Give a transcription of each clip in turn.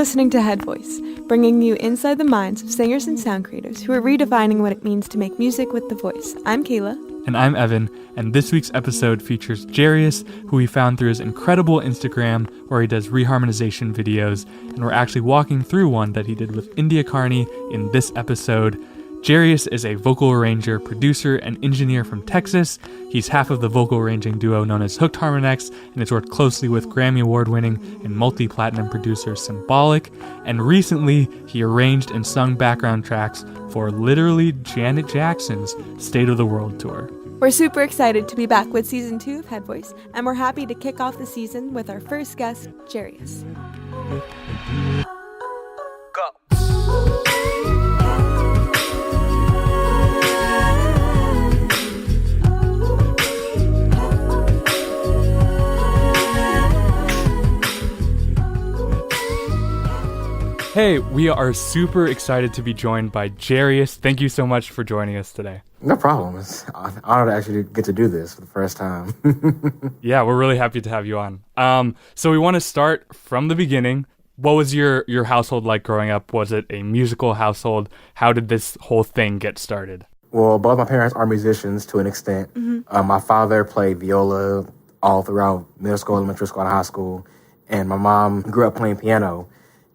listening to Head Voice, bringing you inside the minds of singers and sound creators who are redefining what it means to make music with the voice. I'm Kayla. And I'm Evan, and this week's episode features Jaruice, who we found through his incredible Instagram, where he does reharmonization videos, and we're actually walking through one that he did with India Carney in this episode. Jaruice is a vocal arranger, producer, and engineer from Texas. He's half of the vocal arranging duo known as HookedHarmonX, and has worked closely with Grammy Award-winning and multi-platinum producer Symbolic. And recently, he arranged and sung background tracks for literally Janet Jackson's State of the World tour. We're super excited to be back with Season 2 of Head Voice, and we're happy to kick off the season with our first guest, Jaruice. Hey, we are super excited to be joined by Jaruice. Thank you so much for joining us today. No problem. It's an honor to actually get to do this for the first time. Yeah, we're really happy to have you on. So we want to start from the beginning. What was your household like growing up? Was it a musical household? How did this whole thing get started? Well, both my parents are musicians to an extent. Mm-hmm. My father played viola all throughout middle school, elementary school, and high school. And my mom grew up playing piano.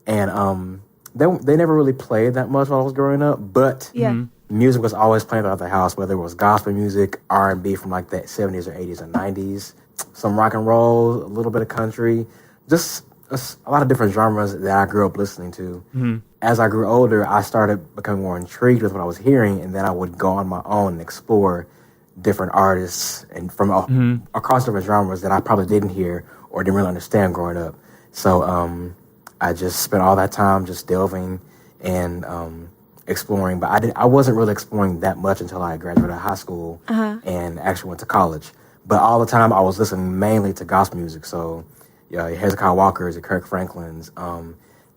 And they never really played that much while I was growing up, but music was always playing throughout the house, whether it was gospel music, R&B from like the 70s or 80s or 90s, some rock and roll, a little bit of country, just a lot of different genres that I grew up listening to. Mm-hmm. As I grew older, I started becoming more intrigued with what I was hearing, and then I would go on my own and explore different artists and from across different genres that I probably didn't hear or didn't really understand growing up. So, I just spent all that time just delving and exploring, but I wasn't really exploring that much until I graduated high school and actually went to college. But all the time I was listening mainly to gospel music, so Hezekiah Walker's, and Kirk Franklin's,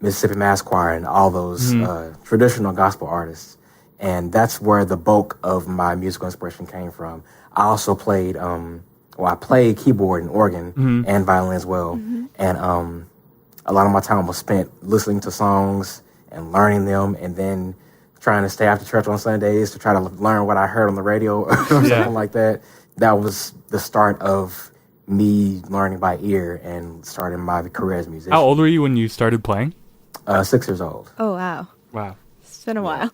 Mississippi Mass Choir, and all those traditional gospel artists. And that's where the bulk of my musical inspiration came from. I also played, I played keyboard and organ and violin as well, and a lot of my time was spent listening to songs and learning them, and then trying to stay after church on Sundays to try to learn what I heard on the radio or something like that. That was the start of me learning by ear and starting my career as a musician. How old were you when you started playing? 6 years old. Oh, wow. Wow. It's been a while.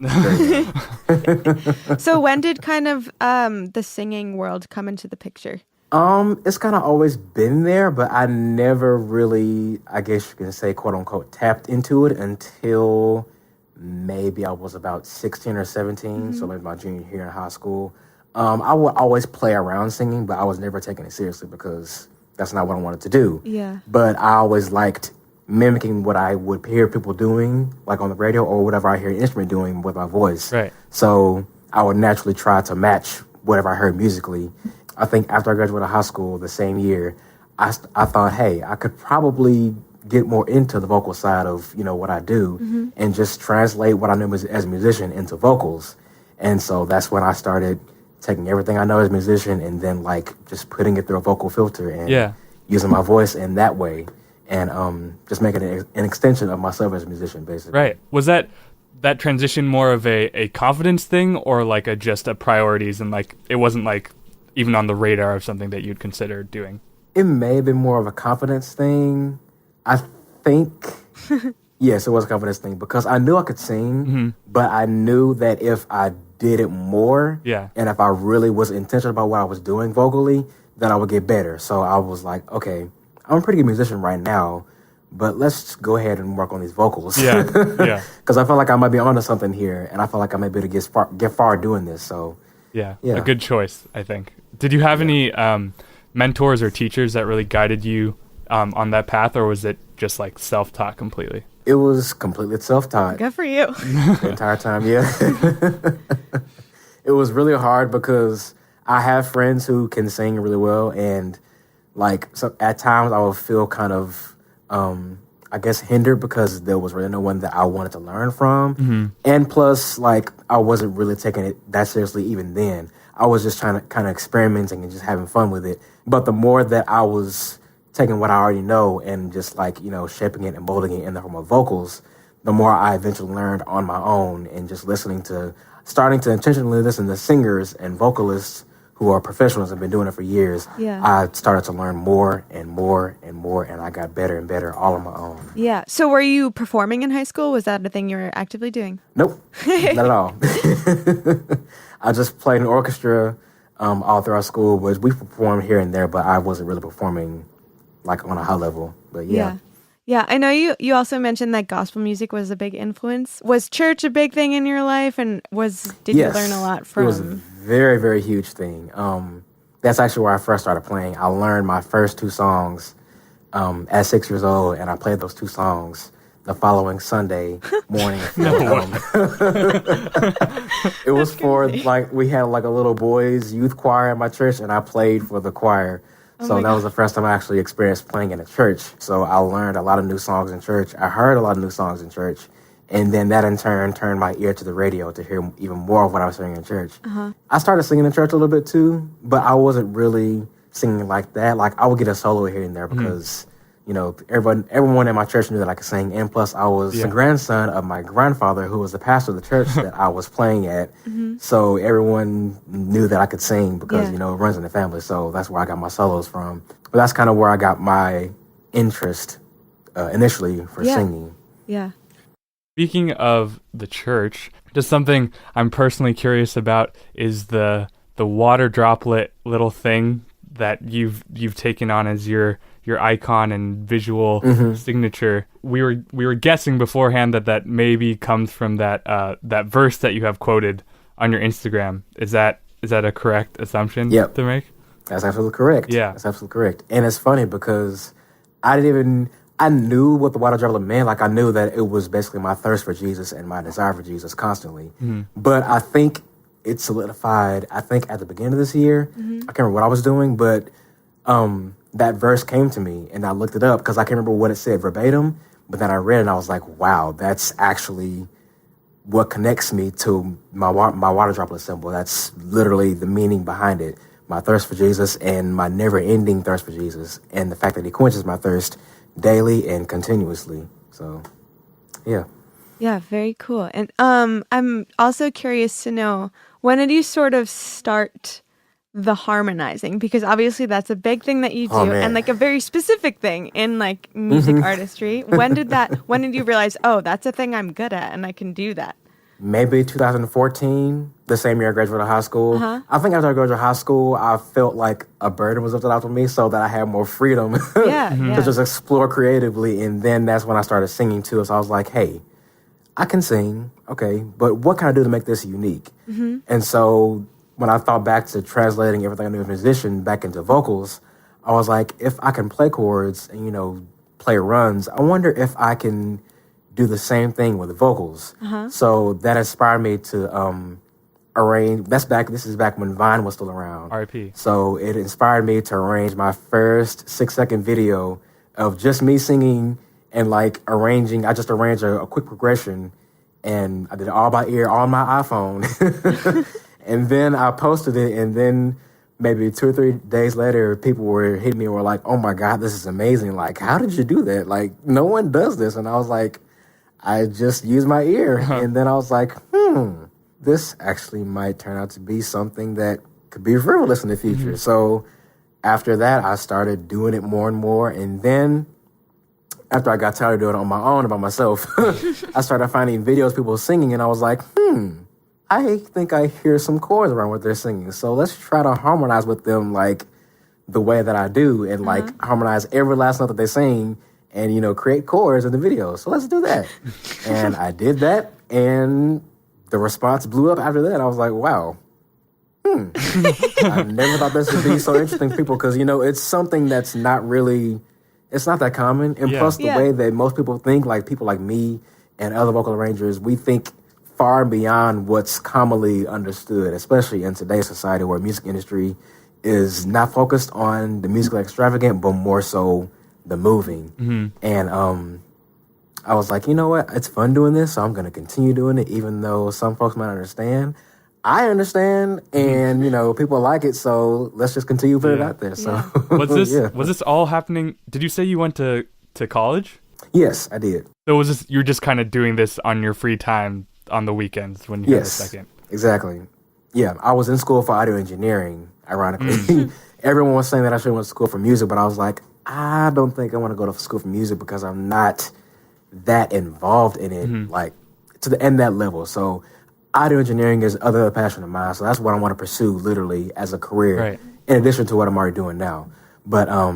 So when did kind of the singing world come into the picture? It's kind of always been there, but I never really, I guess you can say, quote unquote, tapped into it until maybe I was about 16 or 17. So maybe my junior year in high school. I would always play around singing, but I was never taking it seriously because that's not what I wanted to do. Yeah. But I always liked mimicking what I would hear people doing, like on the radio or whatever I hear an instrument doing with my voice. Right. So I would naturally try to match whatever I heard musically. I think after I graduated high school the same year, I thought, hey, I could probably get more into the vocal side of, what I do and just translate what I know as a musician into vocals. And so that's when I started taking everything I know as a musician and then just putting it through a vocal filter and using my voice in that way and just making it an extension of myself as a musician, basically. Right. Was that transition more of a confidence thing or just a priorities and it wasn't even on the radar of something that you'd consider doing? It may have been more of a confidence thing. I think, yes, it was a confidence thing because I knew I could sing, but I knew that if I did it more and if I really was intentional about what I was doing vocally, then I would get better. So I was like, okay, I'm a pretty good musician right now, but let's go ahead and work on these vocals. Yeah. Because I felt like I might be onto something here, and I felt like I might be able to get far doing this. So yeah, a good choice, I think. Did you have any mentors or teachers that really guided you on that path, or was it just self-taught completely? It was completely self-taught. Good for you. The entire time, yeah. It was really hard because I have friends who can sing really well, and so at times I would feel kind of, I guess, hindered because there was really no one that I wanted to learn from. And plus, I wasn't really taking it that seriously even then. I was just trying to kind of experimenting and just having fun with it. But the more that I was taking what I already know and just like, shaping it and molding it in the form of vocals, the more I eventually learned on my own and just starting to intentionally listen to singers and vocalists who are professionals and been doing it for years. Yeah. I started to learn more and more and more, and I got better and better all on my own. Yeah. So were you performing in high school? Was that a thing you were actively doing? Nope, not at all. I just played in orchestra all throughout school. We performed here and there, but I wasn't really performing like on a high level. But yeah. Yeah, I know you also mentioned that gospel music was a big influence. Was church a big thing in your life, and did you learn a lot from? It was a very, very huge thing. That's actually where I first started playing. I learned my first 2 songs at 6 years old, and I played those 2 songs the following Sunday morning. It was for we had like a little boys youth choir at my church, and I played for the choir. So that was the first time I actually experienced playing in a church. So I learned a lot of new songs in church. I heard a lot of new songs in church. And then that in turn turned my ear to the radio to hear even more of what I was hearing in church. I started singing in church a little bit too, but I wasn't really singing like that. Like I would get a solo here and there because, everyone in my church knew that I could sing. And plus I was the grandson of my grandfather, who was the pastor of the church that I was playing at. So everyone knew that I could sing because, it runs in the family. So that's where I got my solos from. But that's kind of where I got my interest initially for singing. Yeah. Speaking of the church, just something I'm personally curious about is the water droplet little thing that you've taken on as your icon and visual signature. We were guessing beforehand that maybe comes from that verse that you have quoted on your Instagram. Is that a correct assumption to make? That's absolutely correct. Yeah. That's absolutely correct. And it's funny because I knew what the water droplet meant. Like I knew that it was basically my thirst for Jesus and my desire for Jesus constantly. But I think it solidified, at the beginning of this year. I can't remember what I was doing, but that verse came to me and I looked it up because I can't remember what it said verbatim, but then I read it and I was like, wow, that's actually what connects me to my water droplet symbol. That's literally the meaning behind it. My thirst for Jesus and my never-ending thirst for Jesus, and the fact that he quenches my thirst daily and continuously. So, yeah. Yeah, very cool. And I'm also curious to know, when did you sort of start the harmonizing? Because obviously that's a big thing that you do, and like a very specific thing in like music artistry. When did you realize, oh, that's a thing I'm good at and I can do that? Maybe 2014, the same year I graduated high school. I think after I graduated high school, I felt like a burden was lifted off of me so that I had more freedom to just explore creatively. And then that's when I started singing too. So I was like, hey, I can sing, okay, but what can I do to make this unique? And so when I thought back to translating everything I knew as a musician back into vocals, I was like, if I can play chords and, play runs, I wonder if I can do the same thing with the vocals. So that inspired me to arrange. This is back when Vine was still around. R.I.P. So it inspired me to arrange my first 6-second video of just me singing and like arranging. I just arranged a quick progression, and I did it all by ear on my iPhone. And then I posted it, and then maybe 2 or 3 days later, people were hitting me and were like, oh my God, this is amazing. Like, how did you do that? Like, no one does this. And I was like, I just used my ear. And then I was like, this actually might turn out to be something that could be frivolous in the future. So after that, I started doing it more and more. And then after I got tired of doing it on my own and by myself, I started finding videos of people singing, and I was like, I think I hear some chords around what they're singing. So let's try to harmonize with them like the way that I do, and like harmonize every last note that they sing, and, create chords in the video. So let's do that. And I did that, and the response blew up after that. I was like, wow. I never thought this would be so interesting to people, because, it's something that's it's not that common. And plus the way that most people think, like people like me and other vocal arrangers, we think far beyond what's commonly understood, especially in today's society where music industry is not focused on the musically extravagant, but more so the moving. And I was like, you know what? It's fun doing this, so I'm going to continue doing it, even though some folks might understand. I understand, and people like it, so let's just continue putting it out there. So was this all happening? Did you say you went to college? Yes, I did. So you're just kind of doing this on your free time on the weekends when you had a second? Exactly. Yeah, I was in school for audio engineering, ironically. Everyone was saying that I should have went to school for music, but I was like, I don't think I want to go to school for music because I'm not that involved in it, like to the end that level. So audio engineering is other passion of mine, so that's what I want to pursue literally as a career, in addition to what I'm already doing now. But I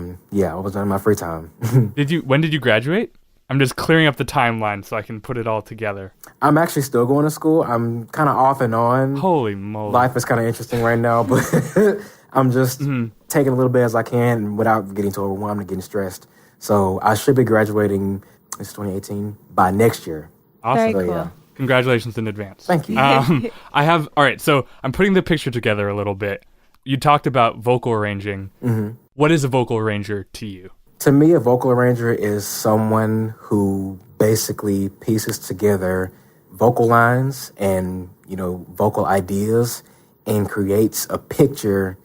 was in my free time. When did you graduate? I'm just clearing up the timeline so I can put it all together. I'm actually still going to school. I'm kind of off and on. Holy moly. Life is kind of interesting right now, but I'm just taking a little bit as I can without getting too overwhelmed and getting stressed. So I should be graduating, it's 2018, by next year. Awesome. Very cool. Yeah. Congratulations in advance. Thank you. All right, so I'm putting the picture together a little bit. You talked about vocal arranging. What is a vocal arranger to you? To me, a vocal arranger is someone who basically pieces together vocal lines and, vocal ideas and creates a picture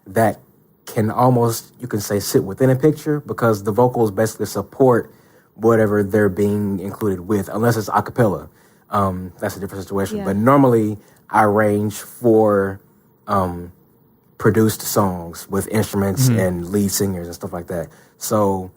that can almost, you can say, sit within a picture because the vocals basically support whatever they're being included with, unless it's a cappella. That's a different situation. Yeah. But normally I arrange for produced songs with instruments and lead singers and stuff like that. So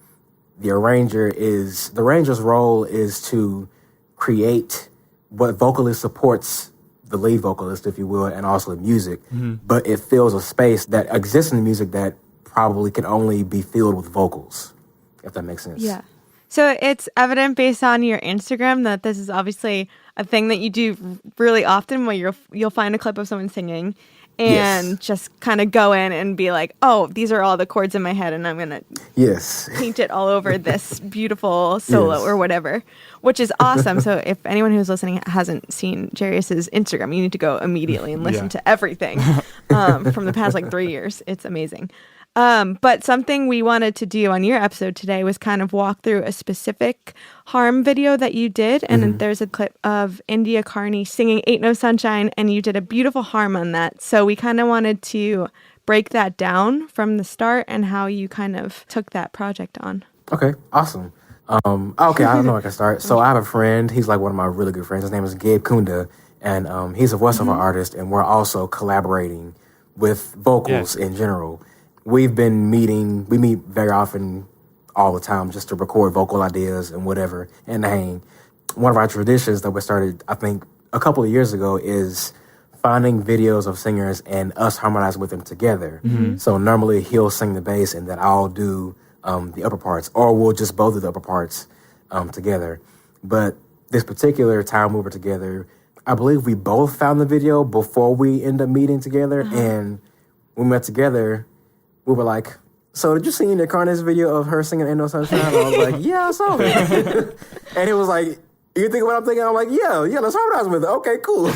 the arranger's role is to create what vocally supports the lead vocalist, if you will, and also the music. But it fills a space that exists in the music that probably can only be filled with vocals, if that makes sense. Yeah. So it's evident based on your Instagram that this is obviously a thing that you do really often where you'll find a clip of someone singing and just kind of go in and be like, oh, these are all the chords in my head and I'm going to paint it all over this beautiful solo or whatever, which is awesome. So if anyone who's listening hasn't seen Jaruice's Instagram, you need to go immediately and listen to everything from the past 3 years. It's amazing. But something we wanted to do on your episode today was kind of walk through a specific harm video that you did. And there's a clip of India Carney singing Ain't No Sunshine, and you did a beautiful harm on that. So we kind of wanted to break that down from the start and how you kind of took that project on. Okay, awesome. Okay, I don't know where I can start. So I have a friend, he's like one of my really good friends. His name is Gabe Kunda, and he's a voiceover artist, and we're also collaborating with vocals in general. We've been meeting, we meet very often all the time just to record vocal ideas and whatever and hang. One of our traditions that we started, I think, a couple of years ago is finding videos of singers and us harmonizing with them together. So normally he'll sing the bass and then I'll do the upper parts, or we'll just both do the upper parts together. But this particular time we were together, I believe we both found the video before we ended up meeting together. And when we met together, we were like, so did you see India Carney's video of her singing Ain't No Sunshine? And I was like, yeah, I saw it. And he was like, you think what I'm thinking? I'm like, yeah, let's harmonize with it. Okay, cool.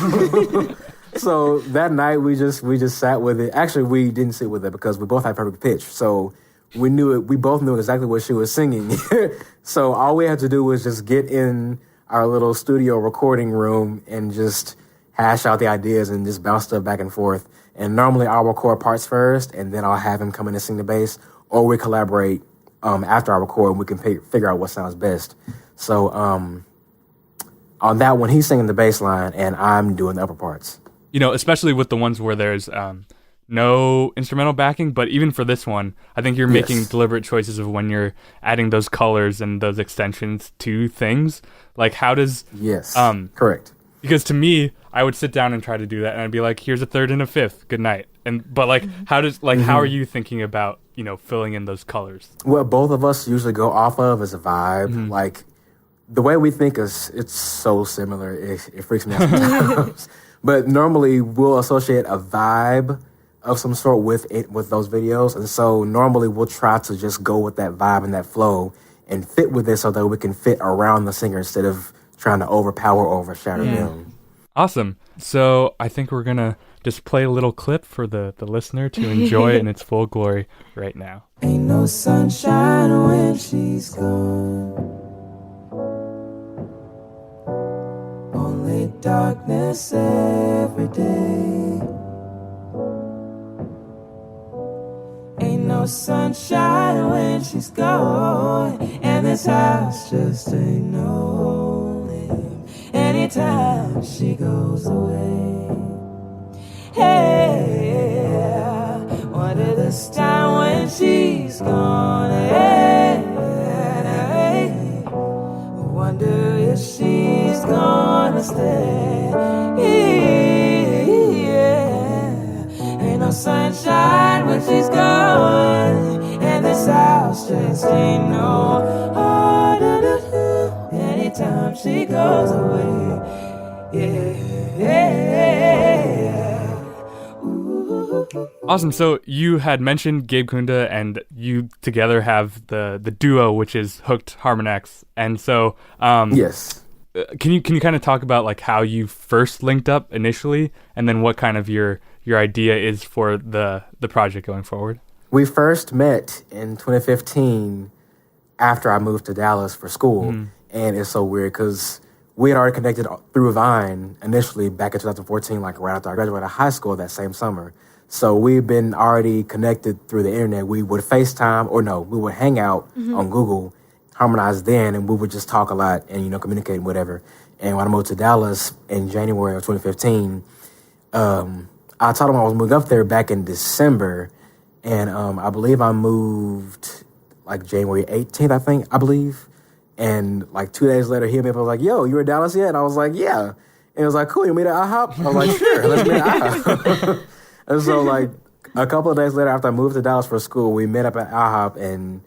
So that night we just sat with it. Actually, we didn't sit with it because we both had perfect pitch. So we knew it. We both knew exactly what she was singing. So all we had to do was just get in our little studio recording room and just hash out the ideas and just bounce stuff back and forth. And normally I'll record parts first, and then I'll have him come in and sing the bass, or we collaborate after I record, and we can figure out what sounds best. So on that one, he's singing the bass line, and I'm doing the upper parts. Especially with the ones where there's no instrumental backing, but even for this one, I think you're making deliberate choices of when you're adding those colors and those extensions to things. Like, how does... Yes, correct. Because to me, I would sit down and try to do that, and I'd be like, here's a third and a fifth, good night. But how are you thinking about, filling in those colors? What both of us usually go off of is a vibe. Like, the way we think it's so similar, it freaks me out sometimes. But normally we'll associate a vibe of some sort with those videos. And so normally we'll try to just go with that vibe and that flow and fit with it so that we can fit around the singer instead of trying to overpower or overshadow them. Awesome. So I think we're going to just play a little clip for the listener to enjoy in its full glory right now. Ain't no sunshine when she's gone. only darkness every day. Ain't no sunshine when she's gone, and this house just ain't no home anytime she goes away. Hey, wonder this time when she's gone. Hey, wonder if she's gonna stay. Yeah. Ain't no sunshine when she's gone, and this house just ain't no home anytime she goes away. Yeah. Awesome. So you had mentioned Gabe Kunda, and you together have the duo, which is HookedHarmonX. And so, Yes. can you kind of talk about like how you first linked up initially, and then what kind of your idea is for the project going forward? We first met in 2015 after I moved to Dallas for school. And it's so weird because we had already connected through Vine initially back in 2014, like right after I graduated high school that same summer. So we've been already connected through the internet. We would FaceTime, we would hang out on Google, Harmonize then, and we would just talk a lot and, communicate and whatever. And when I moved to Dallas in January of 2015, I told him I was moving up there back in December. And I believe I moved like January 18th, I believe. And like 2 days later, he hit me up. I was like, yo, you in Dallas yet? And I was like, yeah. And it was like, cool, you meet at IHOP? I was like, sure, let's meet at IHOP. And so like a couple of days later after I moved to Dallas for school, we met up at IHOP, and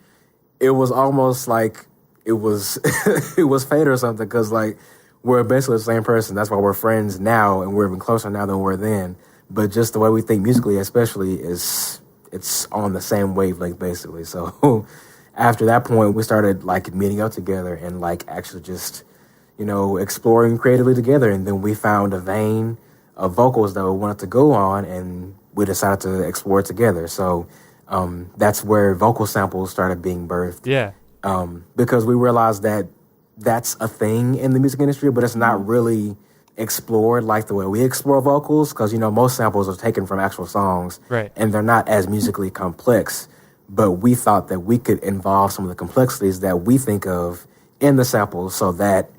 it was almost like it was it was fate or something, because like we're basically the same person. That's why we're friends now, and we're even closer now than we were then. But just the way we think musically especially it's on the same wavelength basically. So after that point, we started like meeting up together and like actually just, exploring creatively together. And then we found a vein of vocals that we wanted to go on, and we decided to explore it together. So that's where vocal samples started being birthed. Yeah. Because we realized that that's a thing in the music industry, but it's not really explored like the way we explore vocals, because, most samples are taken from actual songs, right, and they're not as musically complex. But we thought that we could involve some of the complexities that we think of in the samples so that,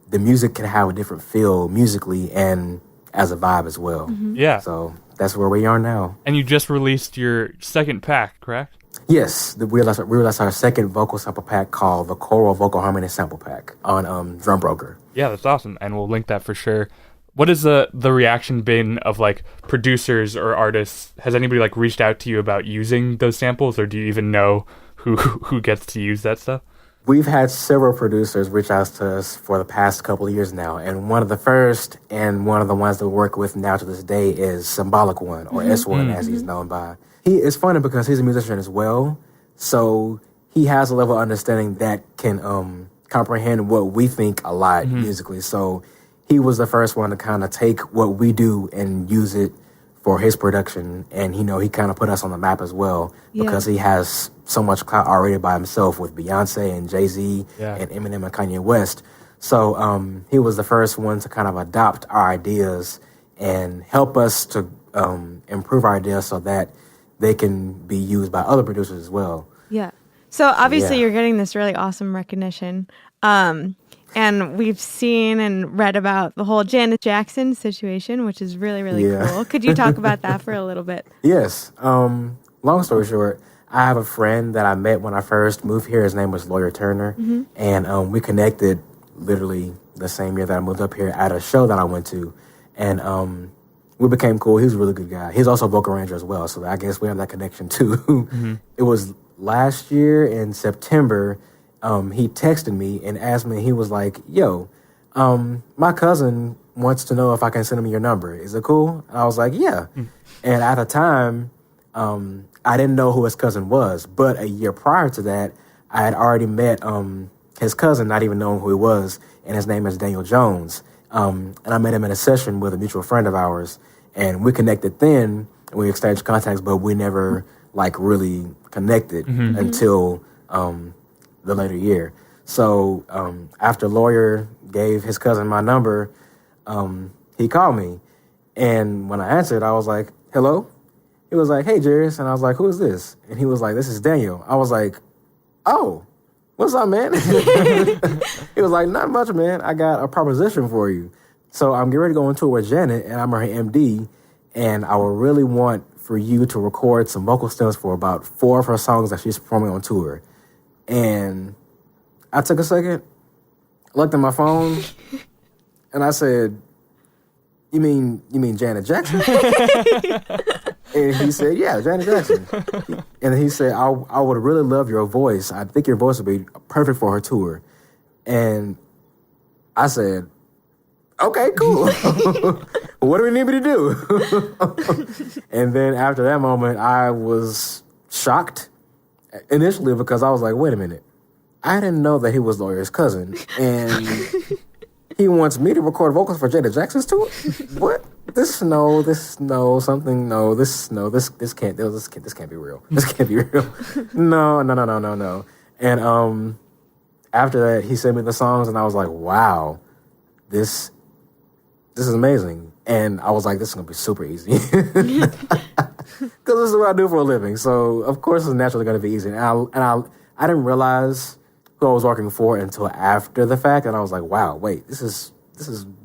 the music can have a different feel musically and as a vibe as well. Yeah. So that's where we are now. And you just released your second pack, correct? Yes, we released our second vocal sample pack called the Choral Vocal Harmony Sample Pack on Drum Broker. Yeah, that's awesome, and we'll link that for sure. What has the reaction been of like producers or artists? Has anybody like reached out to you about using those samples, or do you even know who gets to use that stuff? We've had several producers reach out to us for the past couple of years now, and one of the first and one of the ones that we work with now to this day is Symbolic One, or S1 as he's known by. It's funny because he's a musician as well, so he has a level of understanding that can comprehend what we think a lot musically. So he was the first one to kind of take what we do and use it for his production. And, he kind of put us on the map as well because he has so much clout already by himself with Beyonce and Jay-Z and Eminem and Kanye West. So he was the first one to kind of adopt our ideas and help us to improve our ideas so that they can be used by other producers as well. Yeah. So obviously you're getting this really awesome recognition. And we've seen and read about the whole Janet Jackson situation, which is really, really cool. Could you talk about that for a little bit? Yes. Long story short, I have a friend that I met when I first moved here. His name was Lawyer Turner. And we connected literally the same year that I moved up here at a show that I went to. And we became cool. He was a really good guy. He's also a vocal arranger as well, so I guess we have that connection too. It was last year in September. He texted me and asked me, he was like, yo, my cousin wants to know if I can send him your number. Is it cool? And I was like, yeah. And at the time, I didn't know who his cousin was. But a year prior to that, I had already met his cousin, not even knowing who he was. And his name is Daniel Jones. And I met him in a session with a mutual friend of ours. And we connected then. We exchanged contacts, but we never, really connected until the later year. So after Lawyer gave his cousin my number, he called me. And when I answered, I was like, hello? He was like, hey, Jaruice. And I was like, who is this? And he was like, this is Daniel. I was like, oh, what's up, man? He was like, not much, man. I got a proposition for you. So I'm getting ready to go on tour with Janet, and I'm her MD, and I would really want for you to record some vocal stems for about 4 of her songs that she's performing on tour. And I took a second, looked at my phone, and I said, you mean Janet Jackson? And he said, yeah, Janet Jackson. And he said, I would really love your voice. I think your voice would be perfect for her tour. And I said, okay, cool. What do we need me to do? And then after that moment, I was shocked initially because I was like, wait a minute. I didn't know that he was Lawyer's cousin. And he wants me to record vocals for Janet Jackson's tour? What? This can't be real. This can't be real. No. And after that, he sent me the songs, and I was like, wow, this is amazing. And I was like, this is gonna be super easy because this is what I do for a living. So of course, it's naturally gonna be easy. And I didn't realize who I was working for until after the fact, and I was like, wow, wait, this is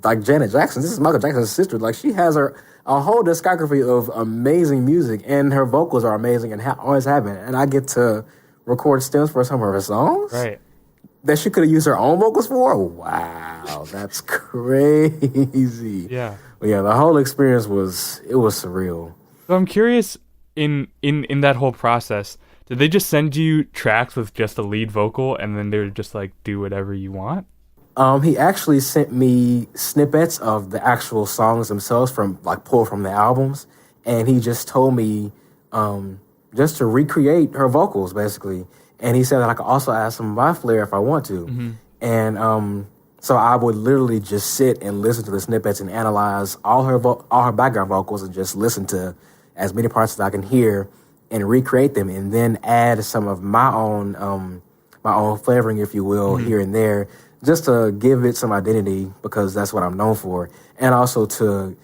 like Janet Jackson. This is Michael Jackson's sister. Like, she has a whole discography of amazing music, and her vocals are amazing and always have been. And I get to record stems for some of her songs. Right. That she could have used her own vocals for? Wow, that's crazy. Yeah. But yeah, the whole experience was surreal. So I'm curious, in that whole process, did they just send you tracks with just a lead vocal and then they would just like do whatever you want? He actually sent me snippets of the actual songs themselves pulled from the albums, and he just told me just to recreate her vocals basically. And he said that I could also add some of my flair if I want to. Mm-hmm. And so I would literally just sit and listen to the snippets and analyze all her background vocals and just listen to as many parts as I can hear and recreate them, and then add some of my own flavoring, if you will, mm-hmm. here and there, just to give it some identity because that's what I'm known for, and also to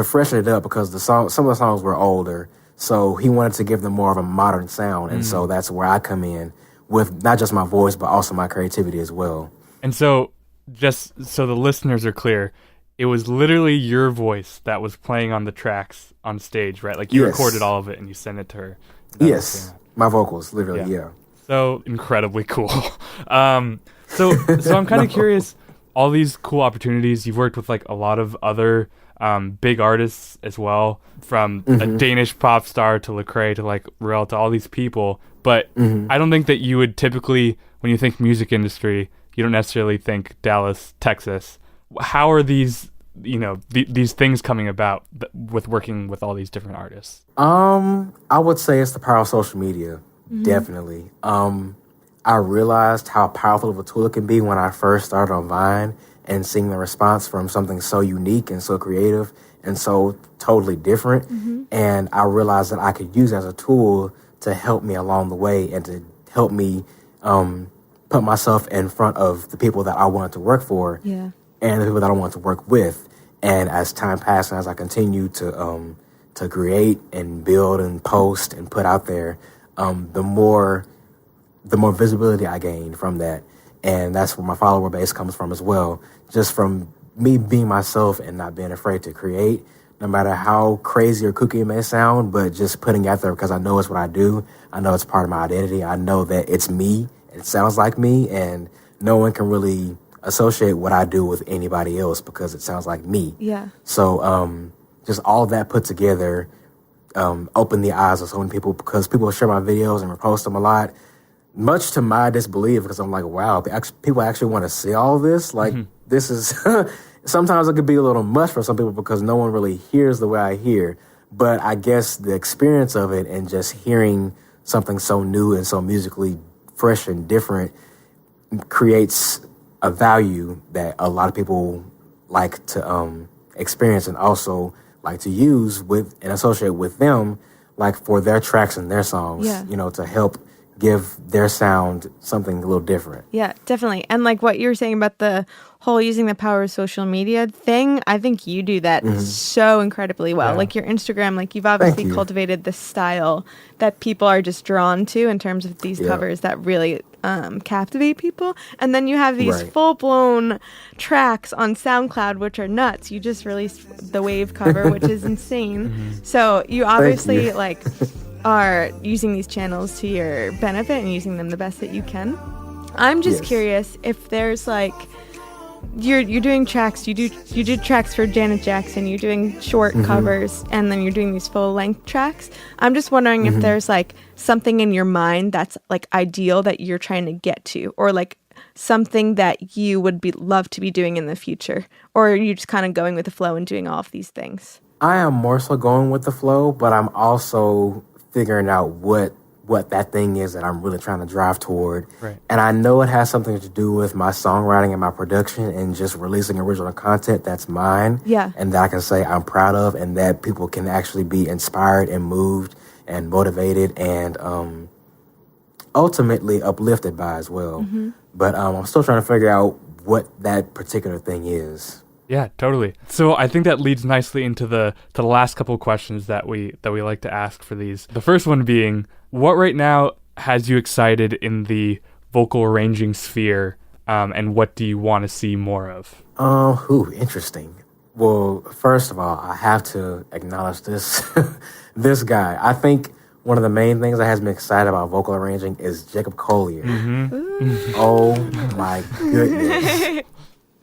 freshen it up because some of the songs were older. So he wanted to give them more of a modern sound, and so that's where I come in with not just my voice, but also my creativity as well. And so, just so the listeners are clear, it was literally your voice that was playing on the tracks on stage, right? Like you recorded all of it and you sent it to her. Yes, my vocals, literally, yeah. So incredibly cool. So I'm kind of curious, all these cool opportunities, you've worked with like a lot of other big artists as well, from a Danish pop star to Lecrae to like Rel to all these people. But I don't think that you would typically, when you think music industry, you don't necessarily think Dallas, Texas. How are these, these things coming about with working with all these different artists? I would say it's the power of social media, definitely. I realized how powerful of a tool it can be when I first started on Vine, and seeing the response from something so unique and so creative and so totally different. And I realized that I could use it as a tool to help me along the way and to help me put myself in front of the people that I wanted to work for and the people that I wanted to work with. And as time passed and as I continued to create and build and post and put out there, the more visibility I gained from that. And that's where my follower base comes from as well. Just from me being myself and not being afraid to create, no matter how crazy or kooky it may sound, but just putting it out there because I know it's what I do. I know it's part of my identity. I know that it's me. It sounds like me, and no one can really associate what I do with anybody else because it sounds like me. Yeah. So just all of that put together opened the eyes of so many people because people share my videos and repost them a lot. Much to my disbelief, because I'm like, wow, people actually want to see all this? Like, this is... Sometimes it could be a little much for some people because no one really hears the way I hear. But I guess the experience of it and just hearing something so new and so musically fresh and different creates a value that a lot of people like to experience and also like to use with and associate with them, like for their tracks and their songs, to help give their sound something a little different. Yeah, definitely. And like what you were saying about the whole using the power of social media thing, I think you do that so incredibly well. Yeah. Like your Instagram, like you've obviously you. cultivated this style that people are just drawn to in terms of these covers that really captivate people. And then you have these full-blown tracks on SoundCloud, which are nuts. You just released the Wave cover, which is insane. So you obviously like are using these channels to your benefit and using them the best that you can. I'm just curious if there's like you're doing tracks, you did tracks for Janet Jackson, you're doing short covers, and then you're doing these full length tracks. I'm just wondering if there's like something in your mind that's like ideal that you're trying to get to, or like something that you would love to be doing in the future, or are you just kind of going with the flow and doing all of these things? I am more so going with the flow, but I'm also figuring out what that thing is that I'm really trying to drive toward. Right. And I know it has something to do with my songwriting and my production and just releasing original content that's mine. Yeah. And that I can say I'm proud of, and that people can actually be inspired and moved and motivated and ultimately uplifted by as well. But I'm still trying to figure out what that particular thing is. Yeah, totally. So I think that leads nicely into the last couple of questions that we like to ask for these. The first one being, what right now has you excited in the vocal arranging sphere, and what do you want to see more of? Interesting. Well, first of all, I have to acknowledge this this guy. I think one of the main things that has me excited about vocal arranging is Jacob Collier. Oh my goodness.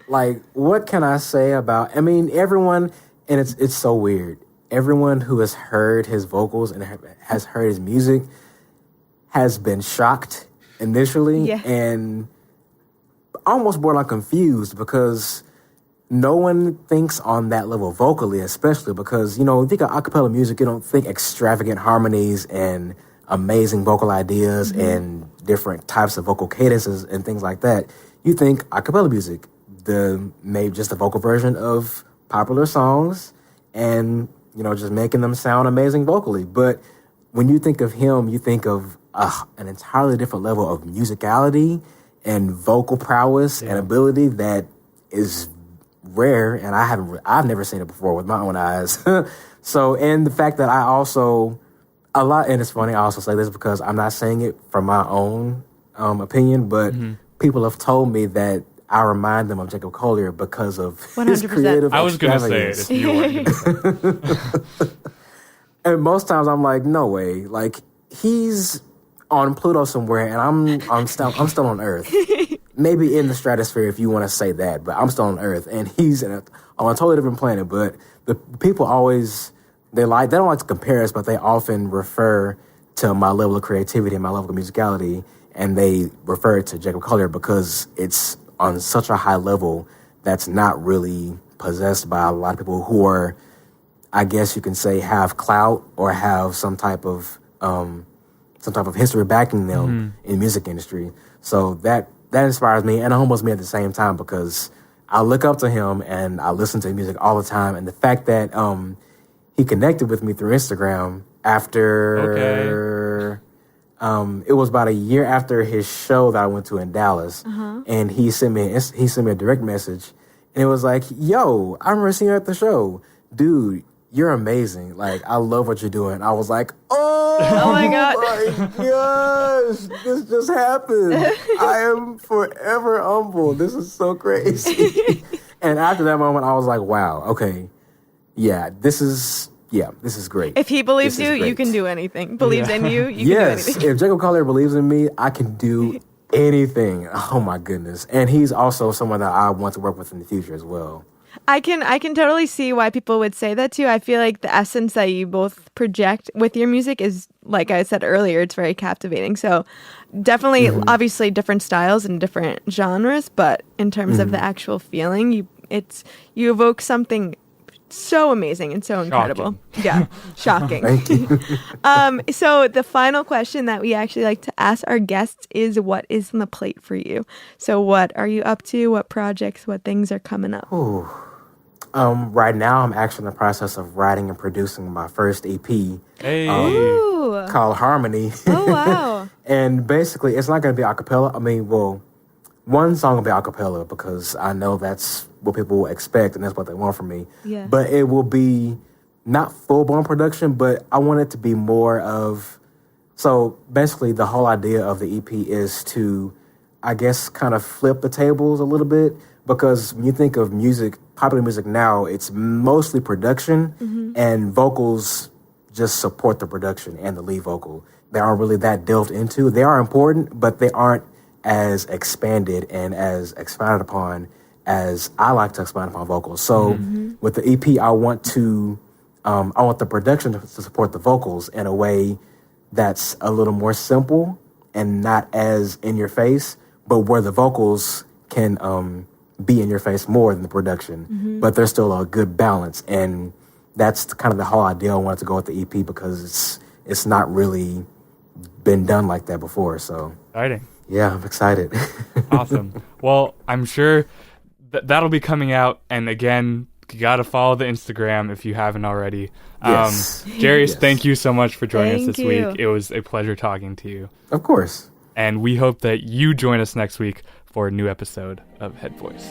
Like, what can I say about, I mean, everyone, and it's so weird, everyone who has heard his vocals and has heard his music has been shocked initially and almost borderline confused, because no one thinks on that level vocally, especially because, you know, if you think of acapella music, you don't think extravagant harmonies and amazing vocal ideas and different types of vocal cadences and things like that. You think acapella music, maybe just a vocal version of popular songs and, you know, just making them sound amazing vocally. But when you think of him, you think of an entirely different level of musicality and vocal prowess and ability that is rare, and I've never seen it before with my own eyes. So, and the fact that I also and it's funny, I also say this because I'm not saying it from my own opinion, but people have told me that I remind them of Jacob Collier because of 100%. his creative I was going to say it extravagance. if you weren't. And most times I'm like, no way. Like, he's on Pluto somewhere, and I'm still on Earth. Maybe in the stratosphere, if you want to say that, but I'm still on Earth, and he's on a totally different planet. But the people always they don't like to compare us, but they often refer to my level of creativity and my level of musicality, and they refer to Jacob Collier because it's on such a high level that's not really possessed by a lot of people who are, I guess you can say, have clout or have some type of history backing them in the music industry. So that inspires me and it humbles me at the same time, because I look up to him and I listen to his music all the time. And the fact that he connected with me through Instagram after it was about a year after his show that I went to in Dallas, and he sent me a direct message, and it was like, "Yo, I remember seeing you at the show, dude. You're amazing. Like, I love what you're doing." I was like, "Oh my God. my gosh, this just happened. I am forever humbled. This is so crazy." And after that moment, I was like, "Wow, okay, this is great." If he believes This you, is you great. can do anything. Believes in you, you can do Yes, anything. if Jacob Collier believes in me, I can do anything. Oh my goodness. And he's also someone that I want to work with in the future as well. I can totally see why people would say that too. I feel like the essence that you both project with your music is, like I said earlier, it's very captivating. So definitely, obviously different styles and different genres, but in terms of the actual feeling, you evoke something so amazing and so incredible. Yeah, shocking. Thank you. So the final question that we actually like to ask our guests is, what is on the plate for you? So what are you up to? What projects, what things are coming up? Right now, I'm actually in the process of writing and producing my first EP Hey. Ooh. called Harmony. Oh, wow. And basically, it's not going to be a cappella. I mean, well, one song will be a cappella because I know that's what people expect and that's what they want from me. Yeah. But it will be not full-blown production, but I want it to be more of... So basically, the whole idea of the EP is to, I guess, kind of flip the tables a little bit, because when you think of music, popular music now, it's mostly production and vocals just support the production and the lead vocal. They aren't really that delved into. They are important, but they aren't as expanded and as expounded upon as I like to expand upon vocals. So with the EP, I want the production to support the vocals in a way that's a little more simple and not as in your face, but where the vocals can be in your face more than the production, but there's still a good balance. And that's kind of the whole idea I wanted to go with the EP, because it's not really been done like that before. So Exciting. yeah, I'm excited. Awesome. Well, I'm sure that'll be coming out. And again, you got to follow the Instagram if you haven't already. Yes. Jaruice, Yes. Thank you so much for joining us Thank this you. week. It was a pleasure talking to you. Of course. And we hope that you join us next week for a new episode of Head Voice.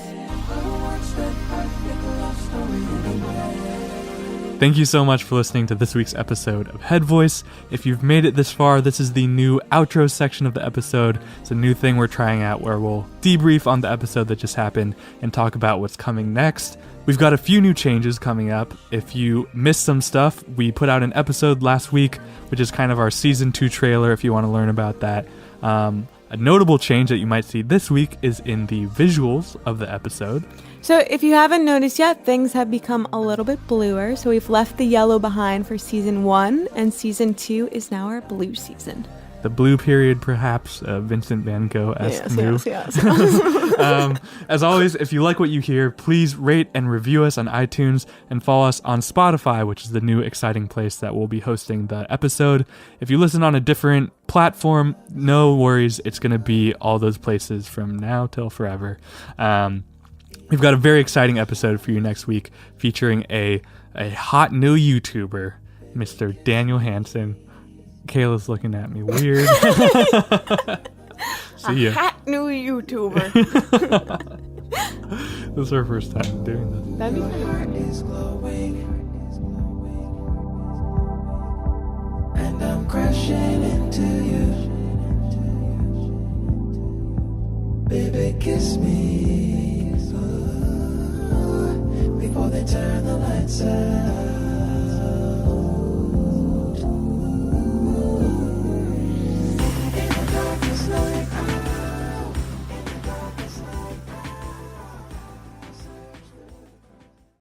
Thank you so much for listening to this week's episode of Head Voice. If you've made it this far, this is the new outro section of the episode. It's a new thing we're trying out where we'll debrief on the episode that just happened and talk about what's coming next. We've got a few new changes coming up. If you missed some stuff, we put out an episode last week, which is kind of our season 2 trailer if you want to learn about that. A notable change that you might see this week is in the visuals of the episode. So if you haven't noticed yet, things have become a little bit bluer. So we've left the yellow behind for season 1, and season 2 is now our blue season. The blue period, perhaps, Vincent Van Gogh-esque move. Yes. As always, if you like what you hear, please rate and review us on iTunes and follow us on Spotify, which is the new exciting place that will be hosting the episode. If you listen on a different platform, no worries. It's going to be all those places from now till forever. We've got a very exciting episode for you next week featuring a hot new YouTuber, Mr. Daniel Hansen. Kayla's looking at me weird. See ya. A hot new YouTuber. This is our first time doing this. That'd be Heart fun. is glowing, and I'm crashing into you.